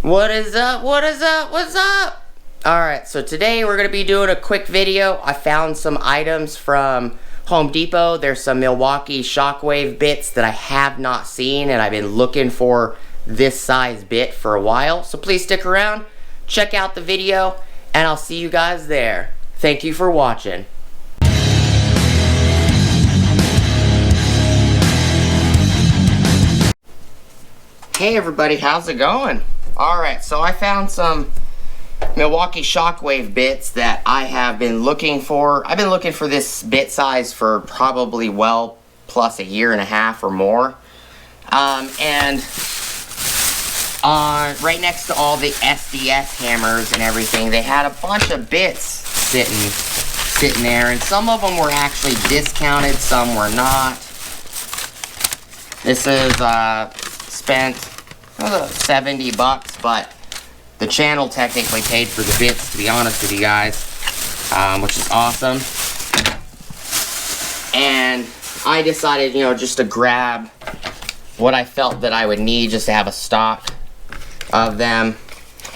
What is up? What is up? What's up? Alright, so today we're going to be doing a quick video. I found some items from Home Depot. There's some Milwaukee Shockwave bits that I have not seen, and I've been looking for this size bit for a while. So please stick around, check out the video, and I'll see you guys there. Thank you for watching. Hey everybody, how's it going? Alright, so I found some Milwaukee Shockwave bits that I have been looking for. I've been looking for this bit size for probably well plus a year and a half or more. Right next to all the SDS hammers and everything, they had a bunch of bits sitting there, and some of them were actually discounted, some were not. This is spent 70 bucks, but the channel technically paid for the bits, to be honest with you guys, which is awesome. And I decided, you know, just to grab what I felt that I would need just to have a stock of them.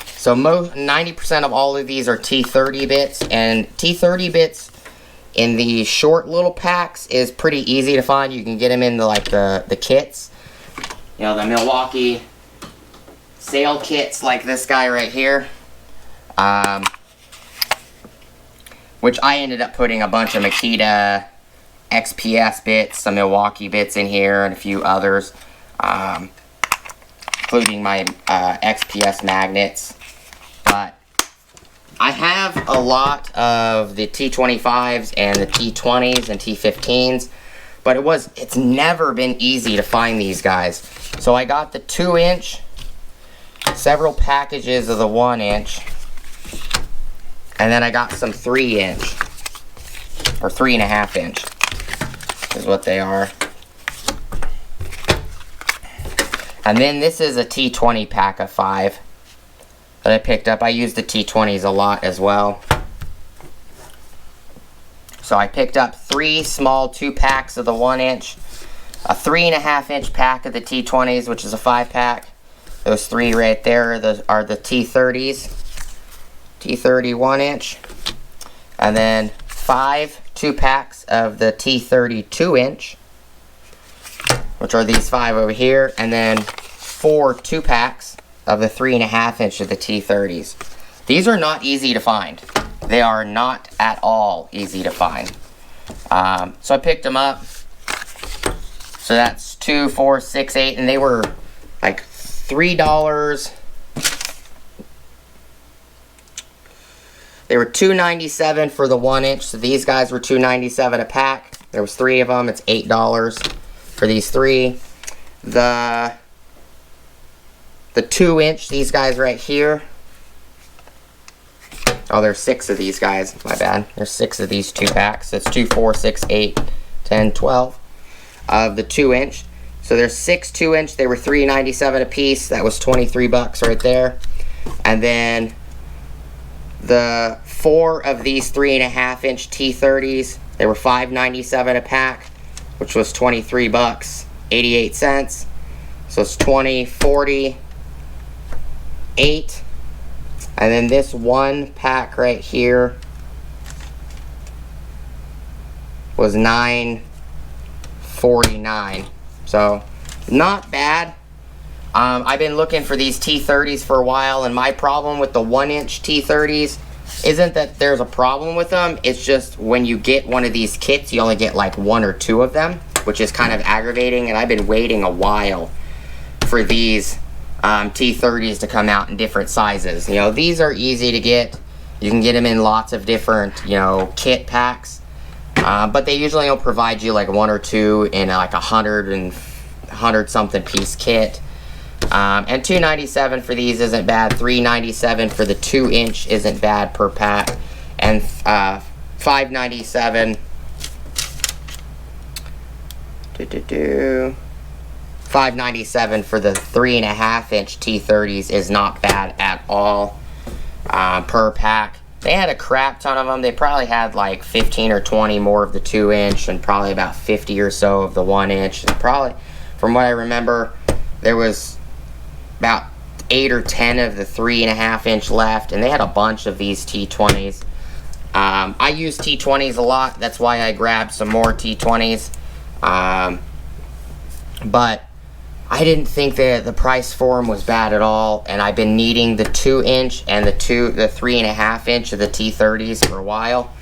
So 90% of all of these are T30 bits, and T30 bits in the short little packs is pretty easy to find. You can get them in the kits. You know, the Milwaukee sale kits like this guy right here, which I ended up putting a bunch of Makita XPS bits, some Milwaukee bits in here, and a few others, including my XPS magnets. But I have a lot of the T25s and the T20s and T15s, but it's never been easy to find these guys. So I got the 2-inch, several packages of the 1-inch, and then I got some 3-inch or 3.5-inch is what they are. And then this is a T20 pack of 5 that I picked up. I use the T20s a lot as well. So I picked up 3 small 2-packs of the 1-inch, a 3.5-inch pack of the T20s, which is a 5-pack. Those 3 right there are the T30s, T30 1-inch, and then 5 2-packs of the T30 2-inch, which are these 5 over here, and then 4 2-packs of the 3.5-inch of the T30s. These are not easy to find. They are not at all easy to find. So I picked them up. So that's 2, 4, 6, 8, and they were like $3. They were $2.97 for the 1-inch. So these guys were $2.97 a pack. There was 3 of them. It's $8 for these 3. The 2-inch, these guys right here. Oh, there's 6 of these guys. My bad. There's 6 of these 2-packs. That's 2, 4, 6, 8, 10, 12 of the 2-inch. So there's 6 2-inch. They were $3.97 a piece. That was 23 bucks right there. And then the 4 of these 3.5-inch T30s, they were $5.97 a pack, which was 23 bucks, 88 cents. So it's 20, 40, 8. And then this 1 pack right here was $9.49. So not bad. I've been looking for these T30s for a while, and my problem with the 1-inch T30s isn't that there's a problem with them. It's just when you get one of these kits, you only get like 1 or 2 of them, which is kind of aggravating, and I've been waiting a while for these T30s to come out in different sizes. You know, these are easy to get. You can get them in lots of different, you know, kit packs. But they usually don't provide you like 1 or 2 in like a 100 something piece kit. And $2.97 for these isn't bad. $3.97 for the 2-inch isn't bad per pack. And $5.97. $5.97 for the 3.5-inch T30s is not bad at all per pack. They had a crap ton of them. They probably had like 15 or 20 more of the 2-inch and probably about 50 or so of the 1-inch. And probably, from what I remember, there was about 8 or 10 of the 3.5 inch left, and they had a bunch of these T20s. I use T20s a lot, that's why I grabbed some more T20s. But I didn't think that the price for them was bad at all, and I've been needing the 2 inch and the 3.5 inch of the T30s for a while.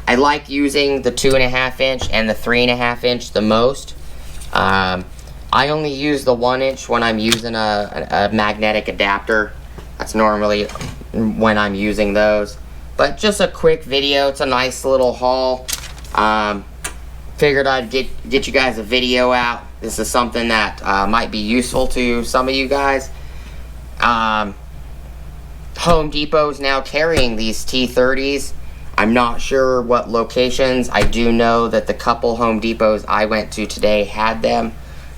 I like using the 2.5 inch and the 3.5 inch the most. I only use the 1 inch when I'm using a magnetic adapter. That's normally when I'm using those. But just a quick video. It's a nice little haul. Figured I'd get you guys a video out. This is something that might be useful to some of you guys. Home Depot's now carrying these T30s. I'm not sure what locations. I do know that the couple Home Depots I went to today had them.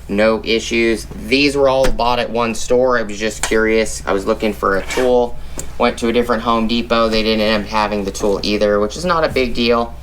No issues. These were all bought at one store. I was just curious. I was looking for a tool. Went to a different Home Depot. They didn't end up having the tool either, which is not a big deal.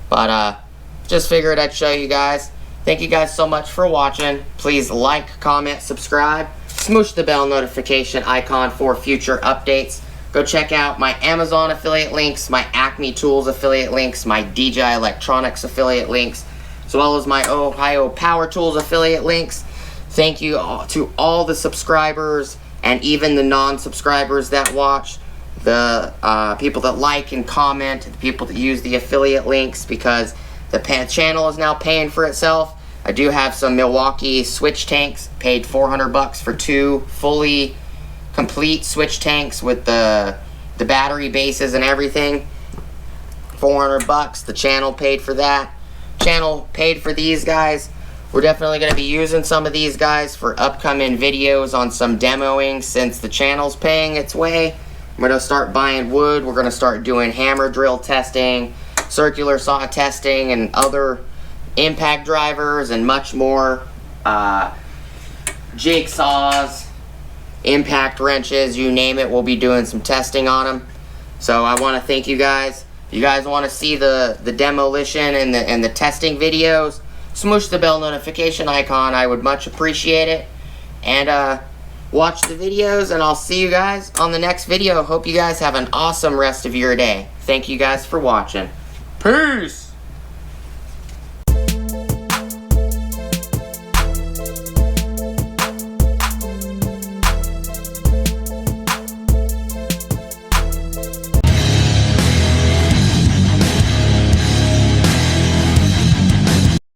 But just figured I'd show you guys. Thank you guys so much for watching. Please like, comment, subscribe. Smoosh the bell notification icon for future updates. Go check out my Amazon affiliate links, my Acme Tools affiliate links, my DJI Electronics affiliate links, as well as my Ohio Power Tools affiliate links. Thank you to all the subscribers and even the non-subscribers that watch, the people that like and comment, the people that use the affiliate links, because the channel is now paying for itself. I do have some Milwaukee switch tanks, paid $400 for 2 fully complete switch tanks with the battery bases and everything. $400. The channel paid for that. Channel paid for these guys. We're definitely going to be using some of these guys for upcoming videos on some demoing, since the channel's paying its way. I'm going to start buying wood. We're going to start doing hammer drill testing, circular saw testing, and other impact drivers and much more. Jigsaws, impact wrenches, you name it, we'll be doing some testing on them. So I want to thank you guys. If you guys want to see the demolition and the testing videos, smoosh the bell notification icon. I would much appreciate it. And watch the videos, and I'll see you guys on the next video. Hope you guys have an awesome rest of your day. Thank you guys for watching. Peace!